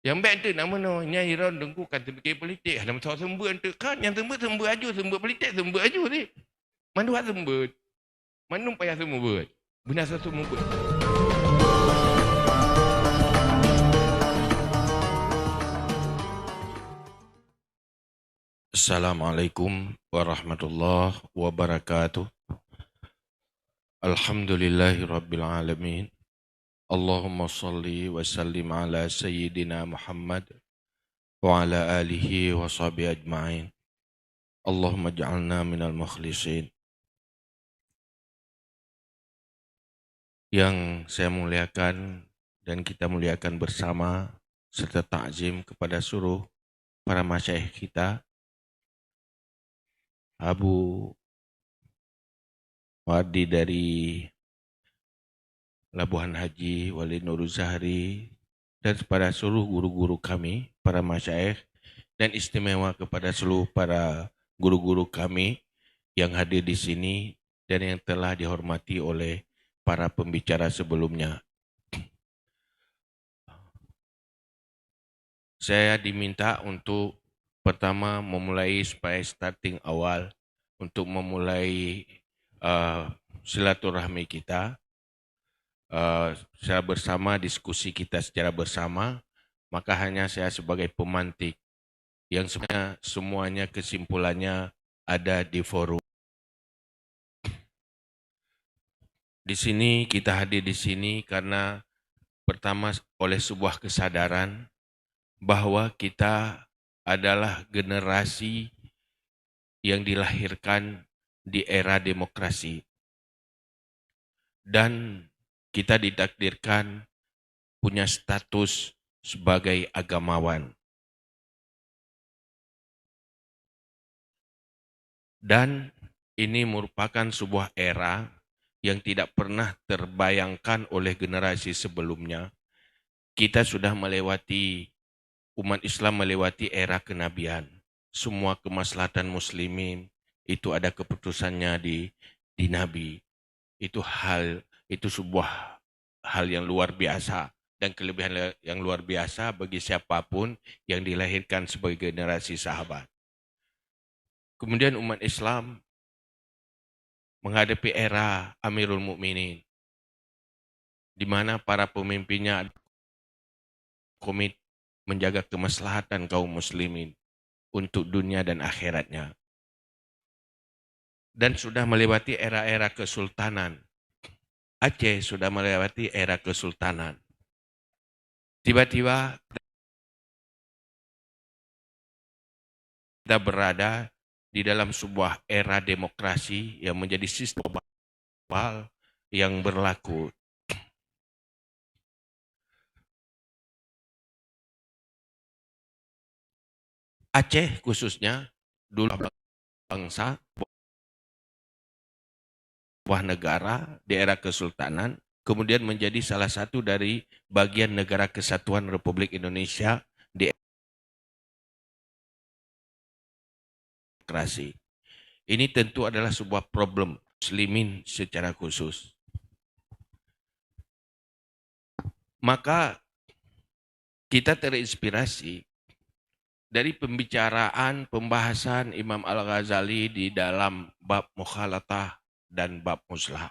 Yang baik tu nama no nyai ron dengku kata fikir politik. Ada masalah sembut tu kan yang sembut aju sembut politik sembut aju ni. Mana buat sembut? Mana payah sembut? Benar satu sembut. Assalamualaikum warahmatullahi wabarakatuh. Alhamdulillahirabbil alamin. Allahumma salli wa sallim ala sayyidina Muhammad wa ala alihi wa sahbihi ajma'in. Allahumma ja'alna minal mukhlisin. Yang saya muliakan dan kita muliakan bersama serta takzim kepada seluruh para masyaikh kita, Abu Wardi dari Labuhan Haji, Wali Nurul Zahri, dan kepada seluruh guru-guru kami, para masyaikh, dan istimewa kepada seluruh para guru-guru kami yang hadir di sini dan yang telah dihormati oleh para pembicara sebelumnya. Saya diminta untuk pertama memulai supaya starting awal untuk memulai silaturahmi kita secara bersama, diskusi kita secara bersama, maka hanya saya sebagai pemantik yang semuanya kesimpulannya ada di forum. Di sini kita hadir di sini karena pertama oleh sebuah kesadaran bahwa kita adalah generasi yang dilahirkan di era demokrasi. Dan kita ditakdirkan punya status sebagai agamawan. Dan ini merupakan sebuah era yang tidak pernah terbayangkan oleh generasi sebelumnya. Kita sudah melewati, umat Islam melewati era kenabian. Semua kemaslahatan muslimin itu ada keputusannya di Nabi. Itu sebuah hal yang luar biasa dan kelebihan yang luar biasa bagi siapapun yang dilahirkan sebagai generasi sahabat. Kemudian umat Islam menghadapi era Amirul Mukminin, di mana para pemimpinnya komit menjaga kemaslahatan kaum muslimin untuk dunia dan akhiratnya. Dan sudah melewati era-era kesultanan. Aceh sudah melewati era kesultanan. Tiba-tiba kita berada di dalam sebuah era demokrasi yang menjadi sistem global yang berlaku. Aceh khususnya dulu bangsa, sebuah negara di era kesultanan, kemudian menjadi salah satu dari bagian negara kesatuan Republik Indonesia di demokrasi. Ini tentu adalah sebuah problem muslimin secara khusus. Maka kita terinspirasi dari pembahasan Imam Al-Ghazali di dalam bab mukhalatah dan bab muslah.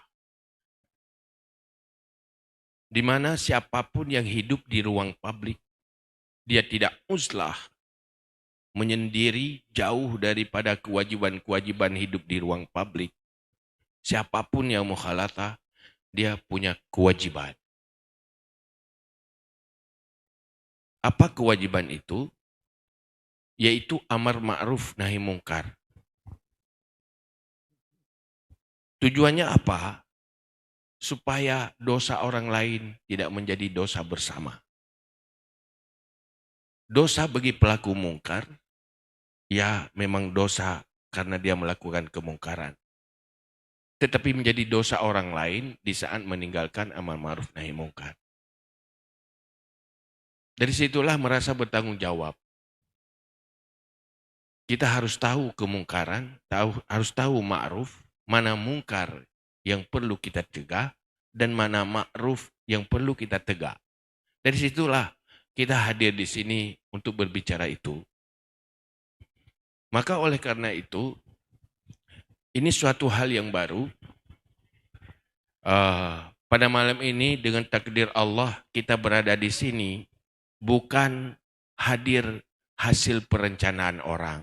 Di mana siapapun yang hidup di ruang publik, dia tidak muslah, menyendiri jauh daripada kewajiban-kewajiban hidup di ruang publik. Siapapun yang mukhalatah, dia punya kewajiban. Apa kewajiban itu? Yaitu amar ma'ruf nahi mungkar. Tujuannya apa? Supaya dosa orang lain tidak menjadi dosa bersama. Dosa bagi pelaku mungkar, ya memang dosa karena dia melakukan kemungkaran. Tetapi menjadi dosa orang lain di saat meninggalkan amar ma'ruf nahi mungkar. Dari situlah merasa bertanggung jawab. Kita harus tahu kemungkaran, harus tahu ma'ruf, mana mungkar yang perlu kita cegah, dan mana ma'ruf yang perlu kita tegak. Dari situlah kita hadir di sini untuk berbicara itu. Maka oleh karena itu, ini suatu hal yang baru. Pada malam ini dengan takdir Allah kita berada di sini bukan hadir hasil perencanaan orang,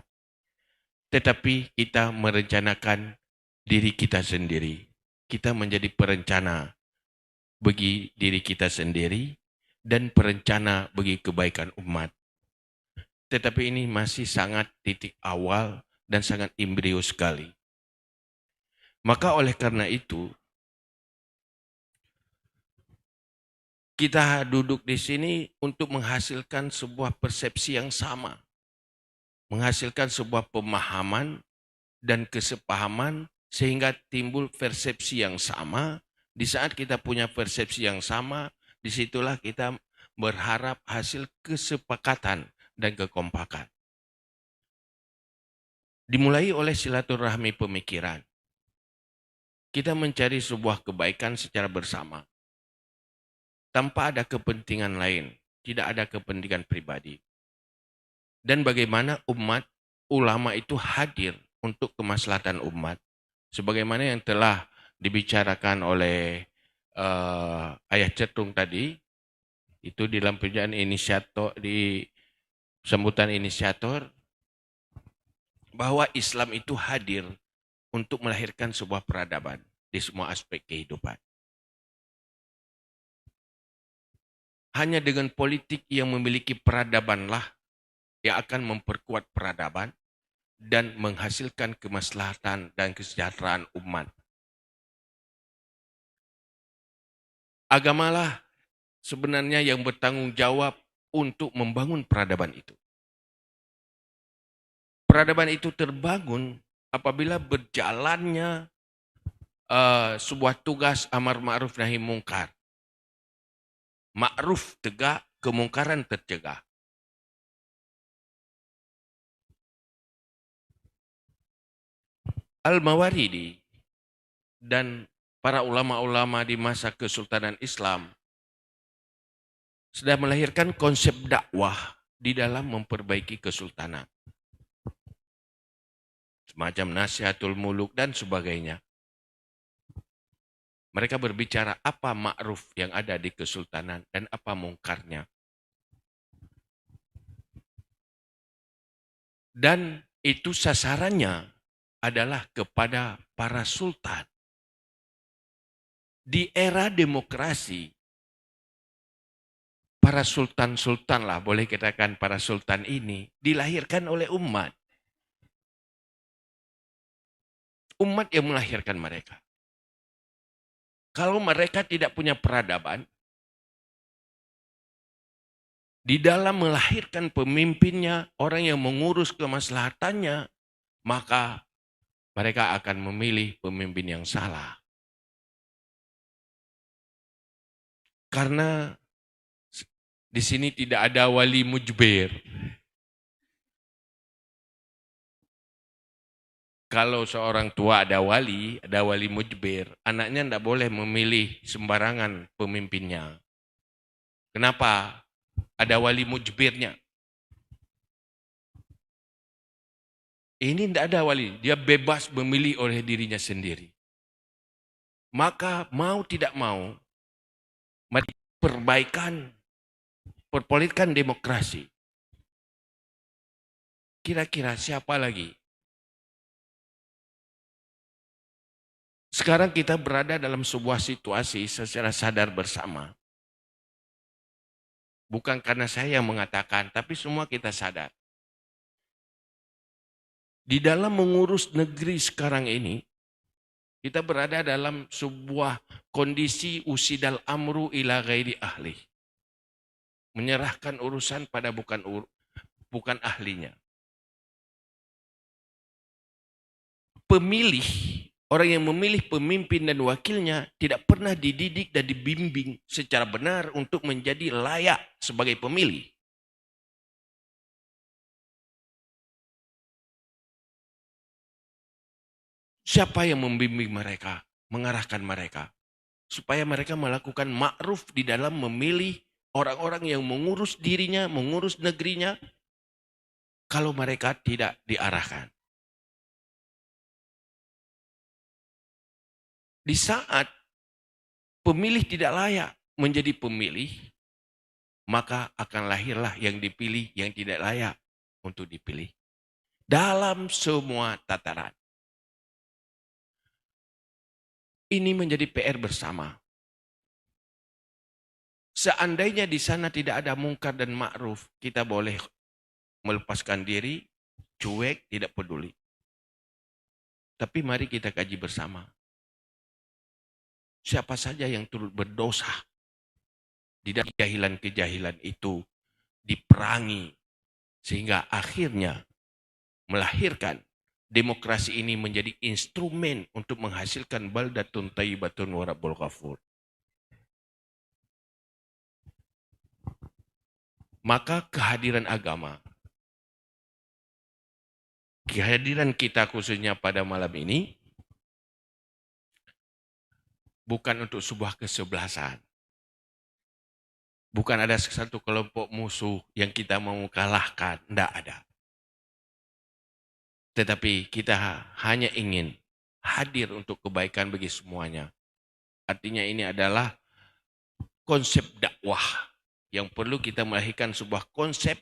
tetapi kita merencanakan diri kita sendiri. Kita menjadi perencana bagi diri kita sendiri dan perencana bagi kebaikan umat. Tetapi ini masih sangat titik awal dan sangat embrio sekali. Maka oleh karena itu, kita duduk di sini untuk menghasilkan sebuah persepsi yang sama. Menghasilkan sebuah pemahaman dan kesepahaman sehingga timbul persepsi yang sama. Di saat kita punya persepsi yang sama, disitulah kita berharap hasil kesepakatan dan kekompakan. Dimulai oleh silaturahmi pemikiran. Kita mencari sebuah kebaikan secara bersama. Tanpa ada kepentingan lain, tidak ada kepentingan pribadi. Dan bagaimana umat, ulama itu hadir untuk kemaslahatan umat. Sebagaimana yang telah dibicarakan oleh Ayah Cetung tadi, itu di dalam perjalanan inisiator, di sambutan inisiator, bahwa Islam itu hadir untuk melahirkan sebuah peradaban di semua aspek kehidupan. Hanya dengan politik yang memiliki peradabanlah yang akan memperkuat peradaban dan menghasilkan kemaslahatan dan kesejahteraan umat. Agamalah sebenarnya yang bertanggung jawab untuk membangun peradaban itu. Peradaban itu terbangun apabila berjalannya sebuah tugas amar ma'ruf nahi mungkar. Ma'ruf tegak, kemungkaran tercegah. Al-Mawardi dan para ulama-ulama di masa Kesultanan Islam sudah melahirkan konsep dakwah di dalam memperbaiki kesultanan. Semacam nasihatul muluk dan sebagainya. Mereka berbicara apa ma'ruf yang ada di kesultanan dan apa mungkarnya. Dan itu sasarannya adalah kepada para sultan. Di era demokrasi, para sultan-sultan lah, boleh katakan para sultan ini, dilahirkan oleh umat. Umat yang melahirkan mereka. Kalau mereka tidak punya peradaban, di dalam melahirkan pemimpinnya, orang yang mengurus kemaslahatannya, maka mereka akan memilih pemimpin yang salah. Karena di sini tidak ada wali mujbir. Kalau seorang tua ada wali mujbir, anaknya tidak boleh memilih sembarangan pemimpinnya. Kenapa? Ada wali mujbirnya. Ini tidak ada wali, dia bebas memilih oleh dirinya sendiri. Maka mau tidak mau, mari perbaikan, perpolitikan demokrasi. Kira-kira siapa lagi? Sekarang kita berada dalam sebuah situasi secara sadar bersama. Bukan karena saya yang mengatakan, tapi semua kita sadar. Di dalam mengurus negeri sekarang ini, kita berada dalam sebuah kondisi usidal amru ila ghairi ahli. Menyerahkan urusan pada bukan ahlinya. Pemilih, orang yang memilih pemimpin dan wakilnya tidak pernah dididik dan dibimbing secara benar untuk menjadi layak sebagai pemilih. Siapa yang membimbing mereka, mengarahkan mereka, supaya mereka melakukan ma'ruf di dalam memilih orang-orang yang mengurus dirinya, mengurus negerinya, kalau mereka tidak diarahkan. Di saat pemilih tidak layak menjadi pemilih, maka akan lahirlah yang dipilih yang tidak layak untuk dipilih. Dalam semua tataran. Ini menjadi PR bersama. Seandainya di sana tidak ada mungkar dan ma'ruf, kita boleh melepaskan diri, cuek, tidak peduli. Tapi mari kita kaji bersama. Siapa saja yang turut berdosa di dalam kejahilan-kejahilan itu diperangi sehingga akhirnya melahirkan demokrasi ini menjadi instrumen untuk menghasilkan baldatun thayyibatun wa rabbul ghafur. Maka kehadiran agama, kehadiran kita khususnya pada malam ini bukan untuk sebuah kesebelasan. Bukan ada satu kelompok musuh yang kita mau kalahkan, tidak ada. Tetapi kita hanya ingin hadir untuk kebaikan bagi semuanya. Artinya ini adalah konsep dakwah yang perlu kita melahirkan sebuah konsep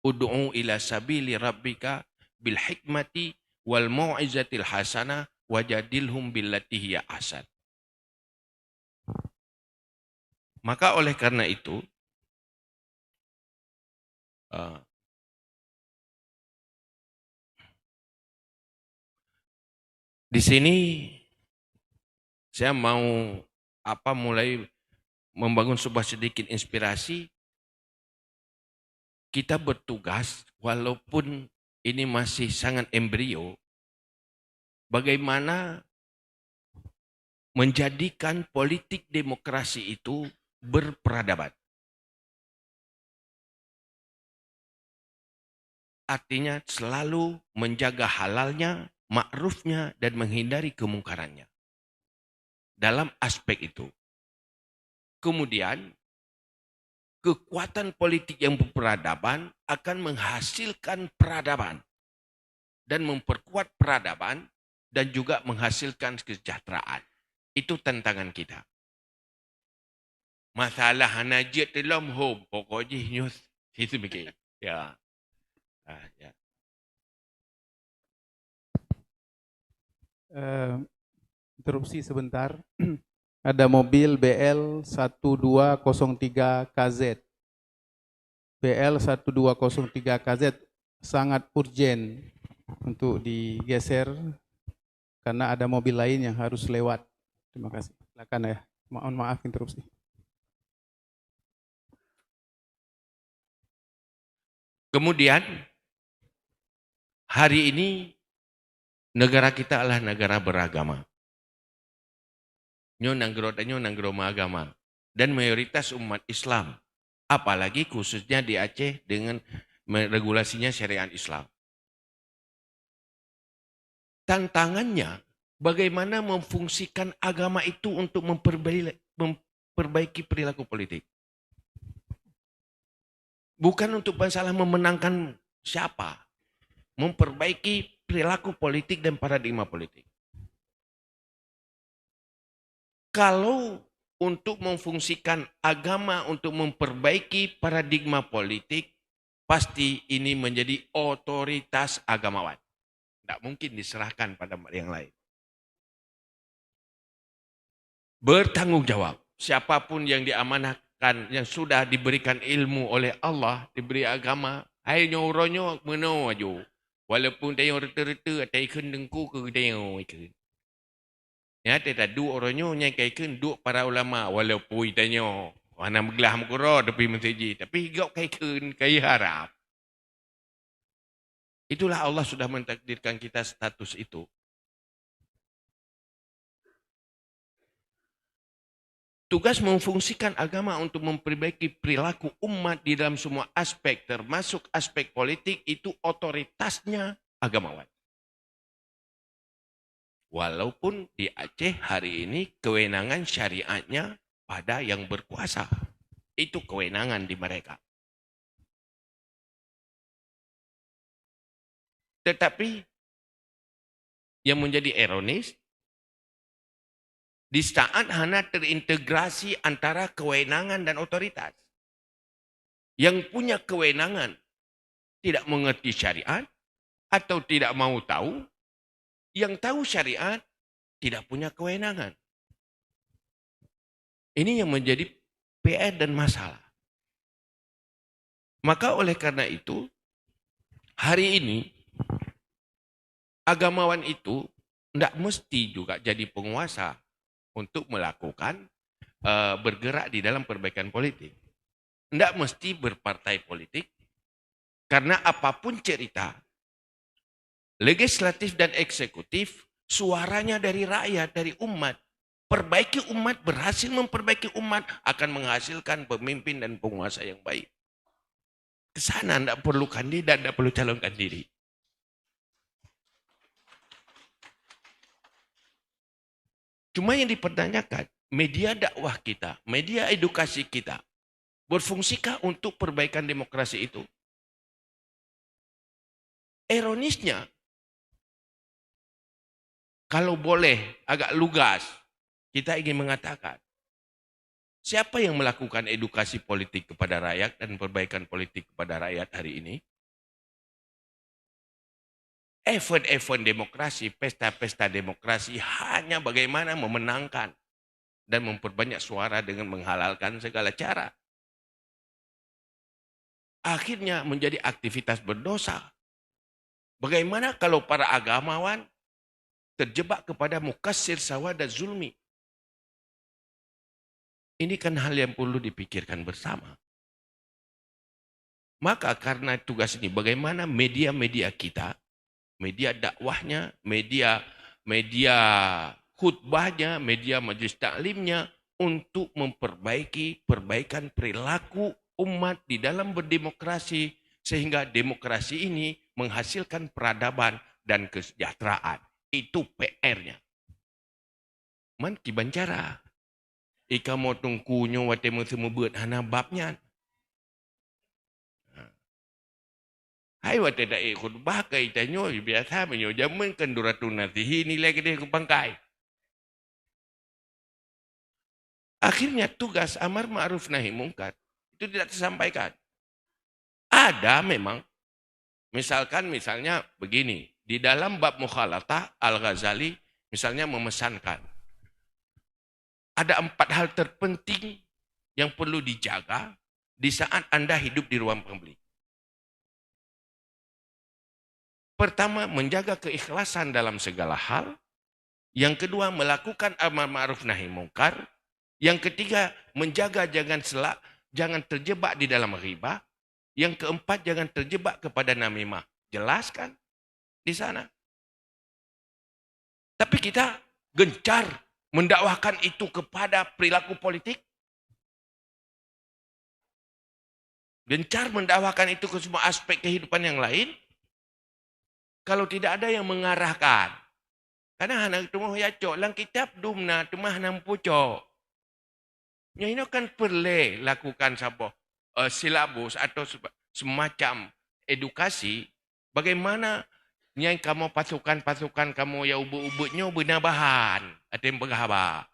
ud'u ila sabili rabbika bil hikmati wal mau'izatil hasanah wajadilhum billati hiya ahsan. Maka oleh karena itu di sini saya mau mulai membangun sebuah sedikit inspirasi. Kita bertugas walaupun ini masih sangat embrio, bagaimana menjadikan politik demokrasi itu berperadaban. Artinya selalu menjaga halalnya, ma'rufnya, dan menghindari kemungkarannya. Dalam aspek itu. Kemudian, kekuatan politik yang berperadaban akan menghasilkan peradaban. Dan memperkuat peradaban dan juga menghasilkan kesejahteraan. Itu tantangan kita. Masalah najat dalam home. Pokoknya news. Itu begini. Ya. Ya. Interupsi sebentar. Ada mobil BL 1203 KZ. BL 1203 KZ sangat urgen untuk digeser karena ada mobil lain yang harus lewat. Terima kasih. Silakan ya. Mohon maaf interupsi. Kemudian hari ini negara kita adalah negara beragama. Nyo nanggro agama dan mayoritas umat Islam, apalagi khususnya di Aceh dengan regulasinya syariat Islam. Tantangannya bagaimana memfungsikan agama itu untuk memperbaiki perilaku politik. Bukan untuk masalah memenangkan siapa, memperbaiki perilaku politik dan paradigma politik. Kalau untuk memfungsikan agama untuk memperbaiki paradigma politik, pasti ini menjadi otoritas agamawan. Tidak mungkin diserahkan pada yang lain. Bertanggung jawab. Siapapun yang diamanahkan, yang sudah diberikan ilmu oleh Allah, diberi agama, hai nyoronyo meno ajo. Walaupun tayo reta-reta atau ikun dengku ke tayo ikun. Ya, tidak dua orangnya yang kaikun dua para ulama walaupun tanya mana meglah mukro tapi menseji tapi gak kaikun kai harap. Itulah Allah sudah mentakdirkan kita status itu. Tugas memfungsikan agama untuk memperbaiki perilaku umat di dalam semua aspek termasuk aspek politik itu otoritasnya agamawan. Walaupun di Aceh hari ini kewenangan syariatnya pada yang berkuasa. Itu kewenangan di mereka. Tetapi yang menjadi ironis, di saat hanya terintegrasi antara kewenangan dan otoritas. Yang punya kewenangan tidak mengerti syariat atau tidak mau tahu, yang tahu syariat tidak punya kewenangan. Ini yang menjadi PR dan masalah. Maka oleh karena itu, hari ini agamawan itu tidak mesti juga jadi penguasa untuk melakukan bergerak di dalam perbaikan politik. Tidak mesti berpartai politik, karena apapun cerita, legislatif dan eksekutif, suaranya dari rakyat, dari umat. Perbaiki umat, berhasil memperbaiki umat, akan menghasilkan pemimpin dan penguasa yang baik. Kesana tidak perlu kandidat, tidak perlu calonkan diri. Cuma yang dipertanyakan, media dakwah kita, media edukasi kita, berfungsikah untuk perbaikan demokrasi itu? Ironisnya, kalau boleh agak lugas, kita ingin mengatakan, siapa yang melakukan edukasi politik kepada rakyat dan perbaikan politik kepada rakyat hari ini? Event-event demokrasi, pesta-pesta demokrasi hanya bagaimana memenangkan dan memperbanyak suara dengan menghalalkan segala cara. Akhirnya menjadi aktivitas berdosa. Bagaimana kalau para agamawan terjebak kepada mukassir sawah dan zulmi? Ini kan hal yang perlu dipikirkan bersama. Maka karena tugas ini, bagaimana media-media kita, media dakwahnya, media khutbahnya, media majelis taklimnya, untuk memperbaiki perbaikan perilaku umat di dalam berdemokrasi, sehingga demokrasi ini menghasilkan peradaban dan kesejahteraan. Itu PR-nya. Man kibancara. Ika motong kunyo wate semua buat hana babnya. Hai wate da ikut bakai tanyo biasa menyo jaman kan duratun nasihi nilai gede ke bangkai. Akhirnya tugas amar ma'ruf nahi mungkar itu tidak tersampaikan. Ada memang, misalnya begini, di dalam bab mukhalatah Al-Ghazali misalnya memesankan, ada 4 hal terpenting yang perlu dijaga di saat Anda hidup di ruang publik. Pertama, menjaga keikhlasan dalam segala hal. Yang kedua, melakukan amar ma'ruf nahi mungkar. Yang ketiga, menjaga jangan terjebak di dalam riba. Yang keempat, jangan terjebak kepada namimah. Jelaskan di sana. Tapi kita gencar mendakwahkan itu kepada perilaku politik. Gencar mendakwahkan itu ke semua aspek kehidupan yang lain. Kalau tidak ada yang mengarahkan. Karena anak itu ya cok lang kitab dumna tumah nam pucok. Yang ini kan perlu lakukan silabus atau semacam edukasi bagaimana yang kamu pasukan kamu ya ubu-ubunya benabahan atau yang berhaba.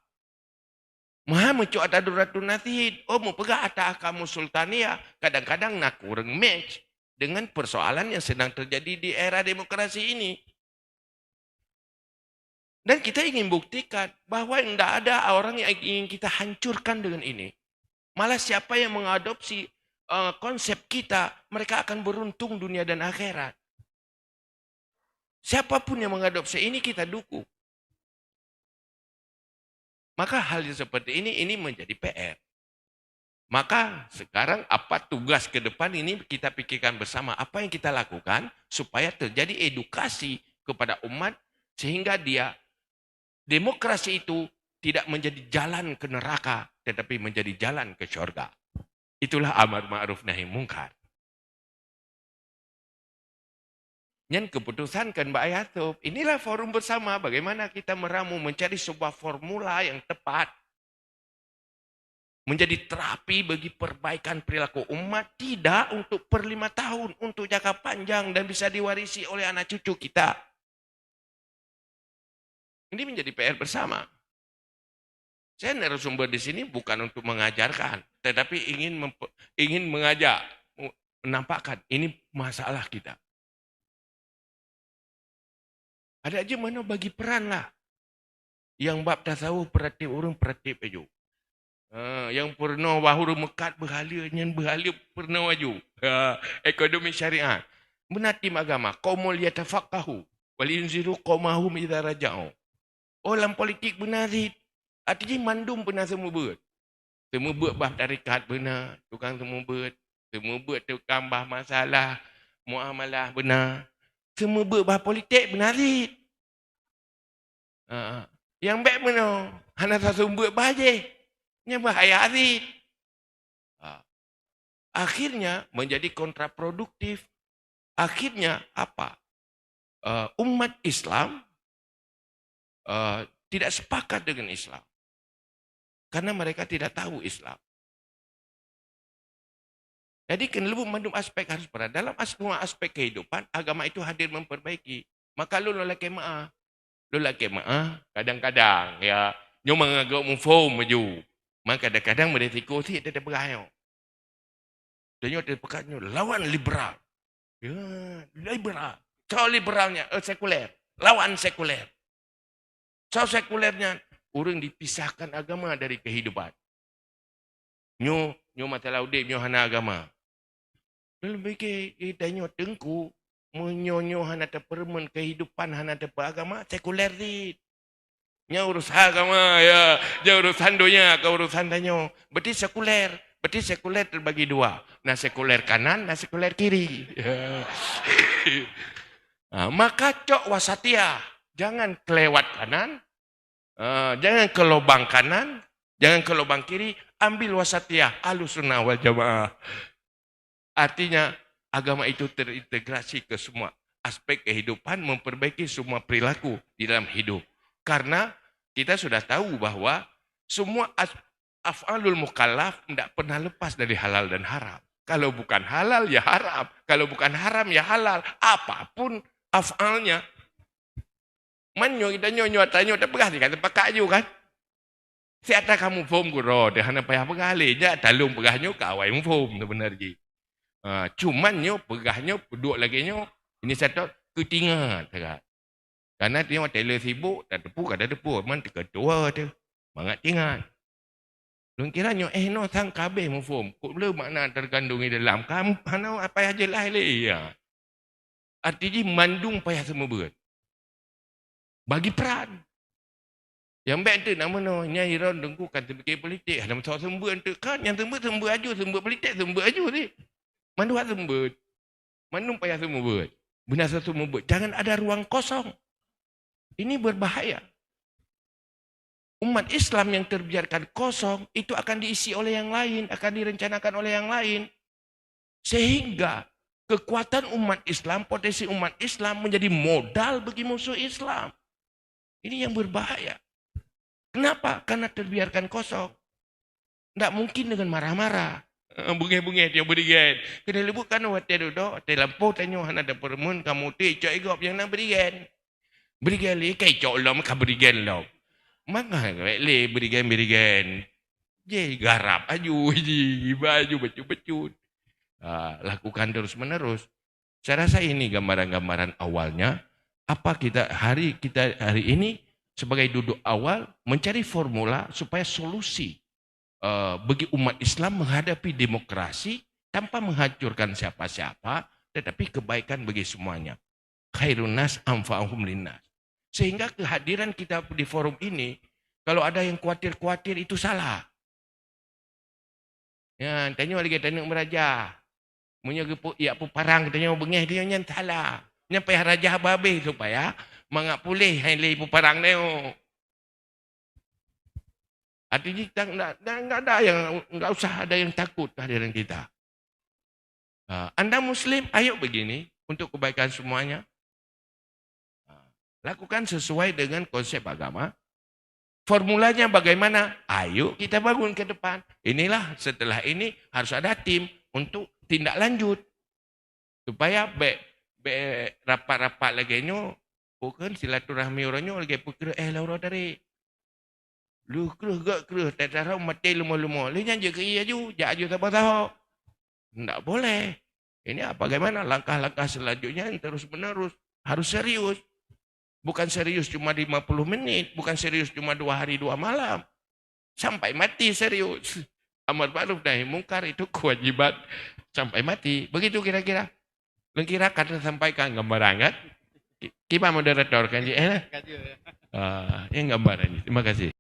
Maha mencok ada duratun natihid. Oh mau pegah atau kamu sultania kadang-kadang nak kurang match dengan persoalan yang sedang terjadi di era demokrasi ini. Dan kita ingin buktikan bahwa tidak ada orang yang ingin kita hancurkan dengan ini. Malah siapa yang mengadopsi konsep kita, mereka akan beruntung dunia dan akhirat. Siapapun yang mengadopsi ini kita dukung. Maka hal yang seperti ini menjadi PR. Maka sekarang apa tugas ke depan ini kita pikirkan bersama. Apa yang kita lakukan supaya terjadi edukasi kepada umat sehingga demokrasi itu tidak menjadi jalan ke neraka tetapi menjadi jalan ke surga. Itulah amar ma'ruf nahi mungkar. Yang keputusan kan Mbak Yatub, inilah forum bersama bagaimana kita meramu mencari sebuah formula yang tepat. menjadi terapi bagi perbaikan perilaku umat, tidak untuk per 5 tahun, untuk jangka panjang dan bisa diwarisi oleh anak cucu kita. Ini menjadi PR bersama. Saya narasumber di sini bukan untuk mengajarkan, tetapi ingin mengajak, menampakkan ini masalah kita. Ada aja mana bagi peran lah. Yang bab tasawuf perhati orang perhati aja. Yang pernah wahuru mekat berhala, yang berhala pernah waju. Ekonomi syariah. Menatim agama. Qaumul yatafaqahu. Walinziru qaumahum idza raja'u. Dalam politik benar ni. Artinya mandum benar semua buat. Semua buat bah tarikat benar. Tukang semua buat. Semua buat tukang bah masalah. Muamalah benar. Semua buat bah politik benar ni. Yang baik benar. Hana satu buat bah je. Yang bahaya hari. Akhirnya menjadi kontraproduktif. Akhirnya apa? Umat Islam tidak sepakat dengan Islam. Karena mereka tidak tahu Islam. Jadi kenelubung mandum aspek harus berada. Dalam semua aspek kehidupan, agama itu hadir memperbaiki. Maka lu lelaki maaf. Lu lelaki maaf, kadang-kadang ya, nyo mengagak mufum maju. Maka kadang-kadang beresiko sih ada berayau. Dan ada pekatnya lawan liberal. Ya, liberal. So liberalnya sekuler, lawan sekuler. So sekulernya orang dipisahkan agama dari kehidupan. Nyo masalah udip nyo hana agama. Lebih kita nyo tengku menyo hana terpermen kehidupan hana teragama sekuler dit. Nya urus agama ya, nya urusan dunia ke urusan danyo. Berarti sekuler. Berarti sekuler terbagi dua. Nah sekuler kanan dan sekuler kiri. Ya. Maka cok wasatia. Jangan kelewat kanan. Jangan ke lubang kanan. Jangan ke lubang kiri. Ambil wasatia. Ahlussunnah wal jamaah. Artinya agama itu terintegrasi ke semua aspek kehidupan. Memperbaiki semua perilaku di dalam hidup. Karena kita sudah tahu bahwa semua af'alul mukallaf tidak pernah lepas dari halal dan haram. Kalau bukan halal ya haram. Kalau bukan haram ya halal. Apapun af'alnya. Manyo kita nyonyo tanyo tak pegah kata pakak ju kan. Siapa kamu fom guro dah hana payah pegale ja talung pegahnya ka awai fom tu benar ji. Cuman nyo pegahnya duduk lagi nyo ini satu ketingat dekat. Karena tengok tailor sibuk, tak tepu, kada tepu. Man ketua tu. Mangat ingat. Lu kiranya, no sang kabeh mufum. Kok boleh makna terkandung di dalam. Kamu, hana apa aja lah. Ya. Artinya mandung payah semua berat. Bagi peran. Yang baik tu nama no. Nyai Ron dengku kan terbikin politik. Ada masalah sembut tu kan. Yang sembut aju. Sembut politik sembut aju ni. Mandung sembut. Mandung payah semua berat. Benar semua berat. Jangan ada ruang kosong. Ini berbahaya. Umat Islam yang terbiarkan kosong, itu akan diisi oleh yang lain, akan direncanakan oleh yang lain. Sehingga kekuatan umat Islam, potensi umat Islam menjadi modal bagi musuh Islam. Ini yang berbahaya. Kenapa? Karena terbiarkan kosong. Tidak mungkin dengan marah-marah. Bunga-bunga dia berikan. Kena lebukan waktu duduk, terlampau tanya, ada permun, kamu cok igop yang nak berikan. Berikan le kai cok lom ka berikan lom. Maka le berikan. Je garap aju ji baju becut-becut. Lakukan terus-menerus. Saya rasa ini gambaran-gambaran awalnya apa hari ini sebagai duduk awal mencari formula supaya solusi bagi umat Islam menghadapi demokrasi tanpa menghancurkan siapa-siapa tetapi kebaikan bagi semuanya. Khairun nas anfa'uhum linnas. Sehingga kehadiran kita di forum ini, kalau ada yang khawatir-khawatir itu salah. Ya, tanya lagi tanya meraja. Punya ya parang tanya bengeh dia yang salah. Nyampai raja babe supaya mangak pulih hai le parang neo. Artinya kita enggak ada yang enggak usah ada yang takut kehadiran kita. Anda Muslim, ayo begini untuk kebaikan semuanya. Lakukan sesuai dengan konsep agama. Formulanya bagaimana? Ayo kita bangun ke depan. Inilah setelah ini harus ada tim untuk tindak lanjut. Supaya rapat-rapat lagi nyo, bukan silaturahmi orangnya lagi pukul laura dari. Lu gak tak tahu mati lumo-lumo. Lu janji ke iya ju, jangan tak tahu. Tidak boleh. Ini bagaimana langkah-langkah selanjutnya yang terus menerus. Harus serius. Bukan serius cuma 50 menit. Bukan serius cuma 2 hari 2 malam. Sampai mati serius. Amar ma'ruf nahi mungkar itu kewajiban sampai mati. Begitu kira-kira. Kira kata sampaikan gambaran kan? Kita moderator kan? Yang gambaran. Terima kasih.